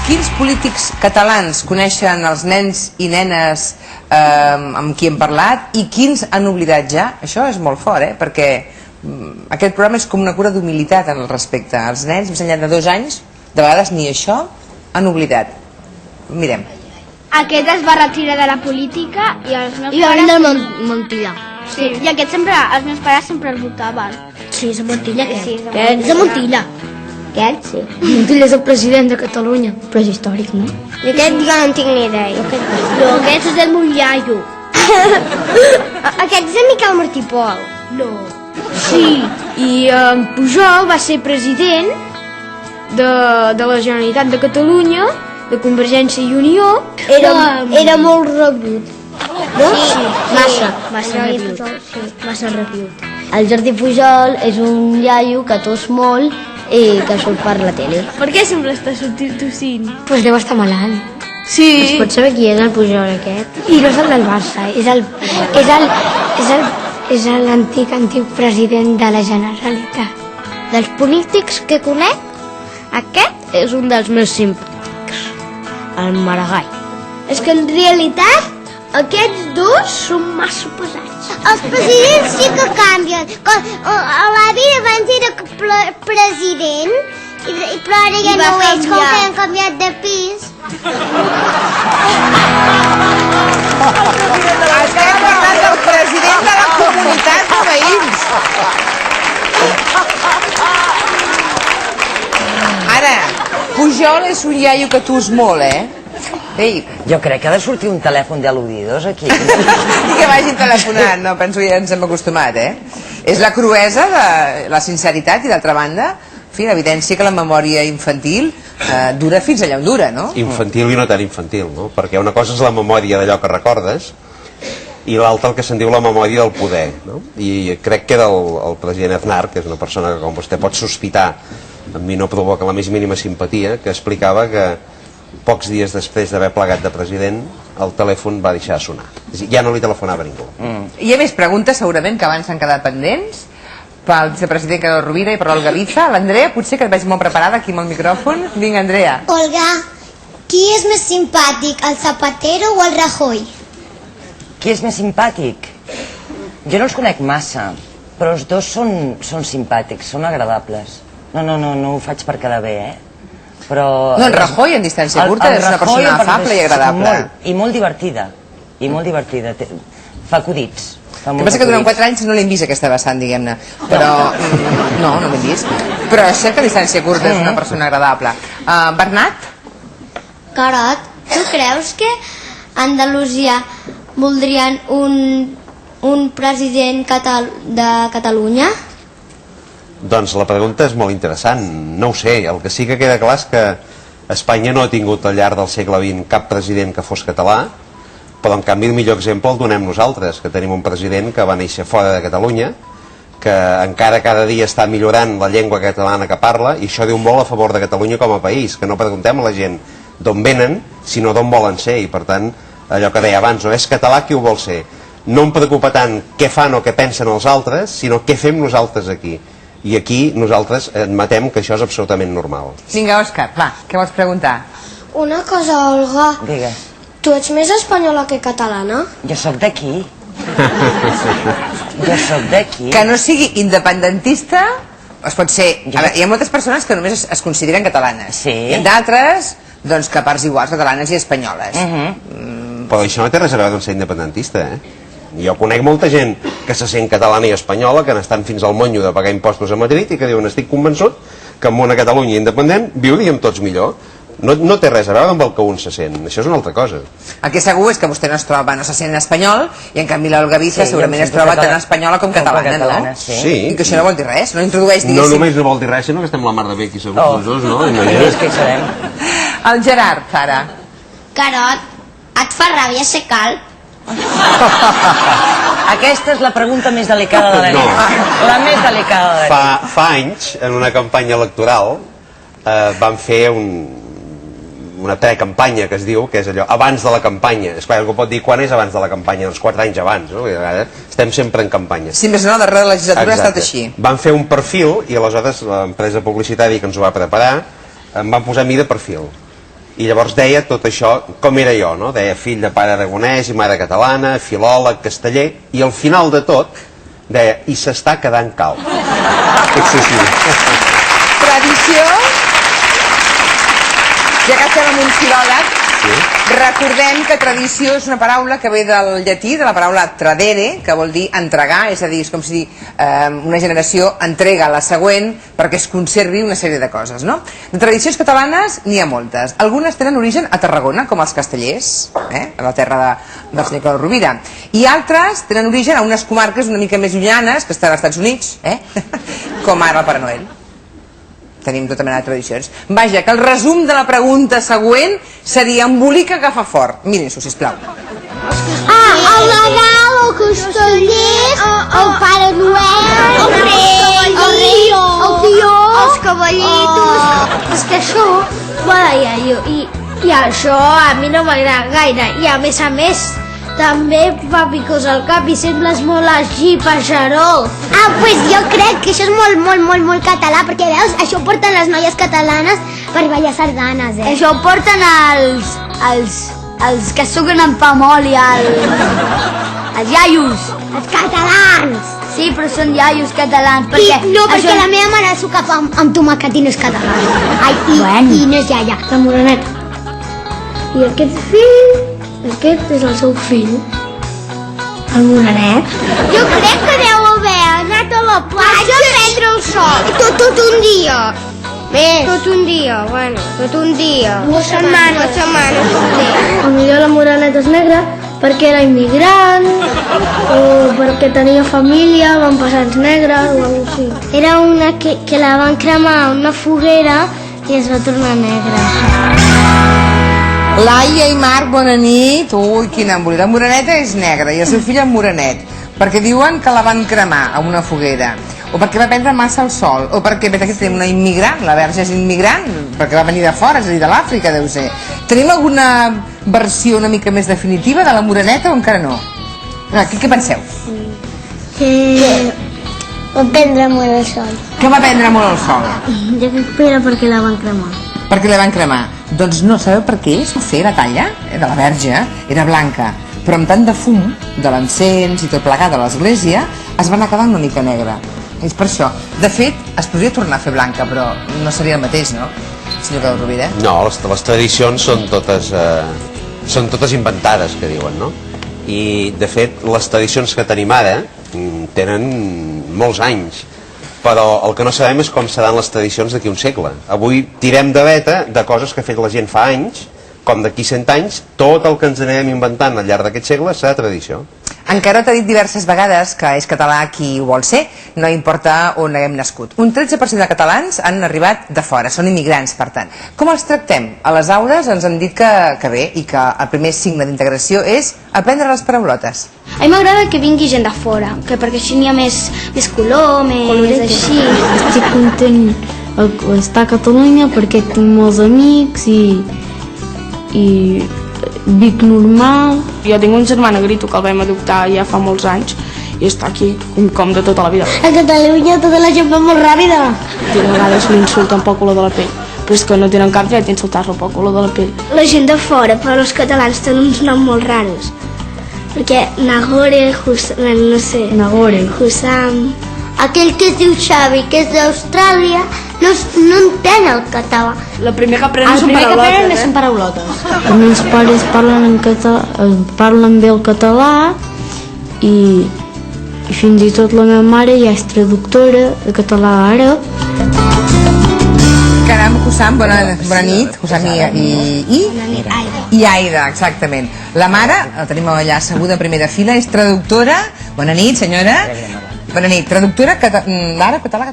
Quins polítics catalans coneixen els nens i nenes amb qui hem parlat i quins han oblidat ja? Això és molt fort, perquè aquest programa és com una cura d'humilitat al respecte. Els nens, més enllà de 2 anys, de vegades ni això han oblidat. Mirem. Aquest es va retirar de la política i els meus pares... I va venir el Montilla. Sí, i aquest sempre, els meus pares sempre el votaven. Sí, és el Montilla, Sí, és el Montilla. Aquest, sí. Montilla és el president de Catalunya, però és històric, no? I aquest jo no en tinc ni idea. No, aquest és el Montllaio. Aquest és el Miquel Martí Pol. No. Sí, i Pujol va ser president de la Generalitat de Catalunya, de Convergència i Unió. Era molt rebut. No? Sí, massa repiut. El Jordi Pujol és un iaio que tos molt i que surt per la tele. Per què sempre està tossint? Pues deu estar malalt. Sí. Es pot saber qui és el Pujol aquest? I no és el del Barça, és l'antic president de la Generalitat. Dels polítics que conec, aquest És un dels més simpàtics, el Maragall. és que en realitat aquests dos són massa pesats. Els presidents sí que canvien. L'avi abans era president, però ara ja no ho és, com que han canviat de pis. Estem parlant del president de la comunitat de veïns. Ara, Pujol és un iaio que tus molt, Ei, Jo crec que ha de sortir un telèfon de al·ludidos aquí. i que vagin telefonant, no, penso que ja ens hem acostumat, És la cruesa de la sinceritat i, d'altra banda, en fi, l'evidència que la memòria infantil dura fins allà on dura, no? Infantil i no tan infantil, no? Perquè una cosa és la memòria d'allò que recordes i l'altra el que se'n diu la memòria del poder, no? I crec que era el president Aznar, que és una persona que, com vostè pot sospitar, a mi no provoca la més mínima simpatia, que explicava que pocs dies després d'haver plegat de president el telèfon va deixar de sonar. És a dir, ja no li telefonava ningú. Hi ha més preguntes segurament que abans s'han quedat pendents pel vicepresident Carol Rovira i per l'Olga Viza. L'Andrea, potser que et veig molt preparada aquí amb el micròfon. Vinga, Andrea. Olga, qui és més simpàtic, el Zapatero o el Rajoy? Qui és més simpàtic? Jo no els conec massa, però els dos són simpàtics, són agradables. No ho faig per quedar bé, Però... No, en Rajoy, en distància curta, és una persona afable i agradable. I molt divertida. Fa acudits. El que passa que durant 4 anys no l'hem vist aquesta vessant, diguem-ne. Però... No l'hem vist. Però és cert que a distància curta és una persona agradable. Bernat? Carot, tu creus que a Andalusia voldrien un president de Catalunya? Doncs la pregunta és molt interessant. No ho sé, el que sí que queda clar és que Espanya no ha tingut al llarg del segle XX cap president que fos català, però en canvi el millor exemple el donem nosaltres, que tenim un president que va néixer fora de Catalunya, que encara cada dia està millorant la llengua catalana que parla, i això diu molt a favor de Catalunya com a país, que no preguntem a la gent d'on venen, sinó d'on volen ser, i per tant, allò que deia abans, no és català qui ho vol ser. No em preocupa tant què fan o què pensen els altres, sinó què fem nosaltres aquí. I aquí nosaltres admetem que això és absolutament normal. Vinga, Òscar, va, què vols preguntar? Una cosa, Olga. Digues. Tu ets més espanyola que catalana? Jo sóc d'aquí. Jo sóc d'aquí. Que no sigui independentista, es pot ser... A veure, hi ha moltes persones que només es consideren catalanes. Sí. I d'altres, doncs, que a parts iguals, catalanes i espanyoles. Però això no té res a veure amb ser independentista, Jo conec molta gent que se sent catalana i espanyola, que n'estan fins al monyo de pagar impostos a Madrid i que diuen, estic convençut que en una Catalunya independent viuríem tots millor. No té res a veure amb el que un se sent, això és una altra cosa. El que segur és que vostè no se sent espanyol i en canvi l'Olga Viza segurament es troba tant espanyola com catalana, no? Sí. I que això no vol dir res, no introdueix, diguéssim... No només no vol dir res, sinó que estem la mar de bé aquí segons els dos, no? És que hi serem. El Gerard, ara. Carot, et fa ràbia ser calb? Aquesta és la pregunta més delicada de la nit. La més delicada de la nit. Fa anys, en una campanya electoral, van fer una precampanya que es diu, que és allò, abans de la campanya. Esclar, algú pot dir quan és abans de la campanya, doncs 4 anys abans, no? Estem sempre en campanya. Sí, més o menys, la darrera legislatura ha estat així. Van fer un perfil i aleshores l'empresa publicitària que ens ho va preparar em van posar a mi de perfil. i llavors deia tot això com era jo, no? Deia fill de pare aragonès i mare catalana, filòleg, casteller, i al final de tot deia, i s'està quedant calb. Tradició, ja que estem amb un filòleg, recordem que tradició és una paraula que ve del llatí, de la paraula tradere, que vol dir entregar, és a dir, és com si una generació entrega a la següent perquè es conservi una sèrie de coses, no? De tradicions catalanes n'hi ha moltes. Algunes tenen origen a Tarragona, com els castellers, a la terra del senyor Claudi Rovira, i altres tenen origen a unes comarques una mica més llunyanes, que estan als Estats Units, com ara el Pare Noel. Tenim tota mena de tradicions. Vaja, que el resum de la pregunta següent seria embolica que fa fort. Miren-s'ho, sisplau. El Nadal, el casteller, el Pare Noel, el rei, el tió, els cavallitos. És que això va de iaio i això a mi no m'agrada gaire i a més també fa picos al cap i sembles molt així, pajaró. Pues jo crec que això és molt català, perquè veus, això ho porten les noies catalanes per ballar sardanes, Això ho porten els que suquen amb pa molt i els iaios. Els catalans. Sí, però són iaios catalans. Perquè la meva mare suca pa amb tomàquet i no és català. I no és iaia. La moreneta. I aquest és el seu fill, el morenet. Jo crec que deu haver anat a la platja a prendre el sol. Tot un dia. Més. Tot un dia, bueno, tot un dia. 2 setmanes. 2 setmanes. Potser la moreneta és negra perquè era immigrant o perquè tenia família, van passar anys negres o alguna cosa així. Era una que la van cremar a una foguera i es va tornar negra. Laia i Marc, bona nit. Ui, quina embolica. La moreneta és negra i el seu fill és morenet, perquè diuen que la van cremar a una foguera, o perquè va prendre massa el sol, o perquè aquí tenim una immigrant, la verge és immigrant, perquè va venir de fora, és a dir, de l'Àfrica, deu ser. Tenim alguna versió una mica més definitiva de la moreneta o encara no? Què penseu? Que va prendre molt el sol. Que va prendre molt el sol? Jo crec que era perquè la van cremar. Perquè la van cremar. Doncs no, sabeu per què és? Fer la talla de la verge era blanca, però amb tant de fum de l'encens i tot plegat a l'església es va anar quedant una mica negra. És per això. De fet, es podria tornar a fer blanca, però no seria el mateix, no? Senyor Claudi Rovira? No, les tradicions són totes inventades, que diuen, no? I, de fet, les tradicions que tenim ara tenen molts anys, però el que no sabem és com seran les tradicions d'aquí un segle. Avui tirem de veta de coses que ha fet la gent fa anys, com d'aquí 100 anys, tot el que ens anem inventant al llarg d'aquest segle serà tradició. Encara t'ha dit diverses vegades que és català qui ho vol ser, no importa on haguem nascut. Un 13% de catalans han arribat de fora, són immigrants, per tant. Com els tractem? A les aules ens han dit que bé, i que el primer signe d'integració és aprendre les paraulotes. A mi m'agrada que vingui gent de fora, perquè així n'hi ha més color, més així. Estic content d'estar a Catalunya perquè tinc molts amics i vic normal. Jo tinc un germà negrito que el vam adoptar ja fa molts anys i està aquí com de tota la vida. A Catalunya tota la gent va molt ràpida. I a vegades l'insulten pel color de la pell, però és que no tenen cap dret d'insultar-lo pel color de la pell. La gent de fora, però els catalans tenen uns noms molt raros. Perquè Nagore, no sé, Hussam... Aquell que es diu Xavi, que és d'Austràlia, no entén el català. La primer que aprenen són paraulotes. Els meus pares parlen bé el català i fins i tot la meva mare ja és traductora de català a àrab. Caram, Hussam, bona nit. Hussam i Aida, exactament. La mare, la tenim allà asseguda a primera fila, és traductora. Bona nit, senyora. Bona nit, traductora d'àrab, català.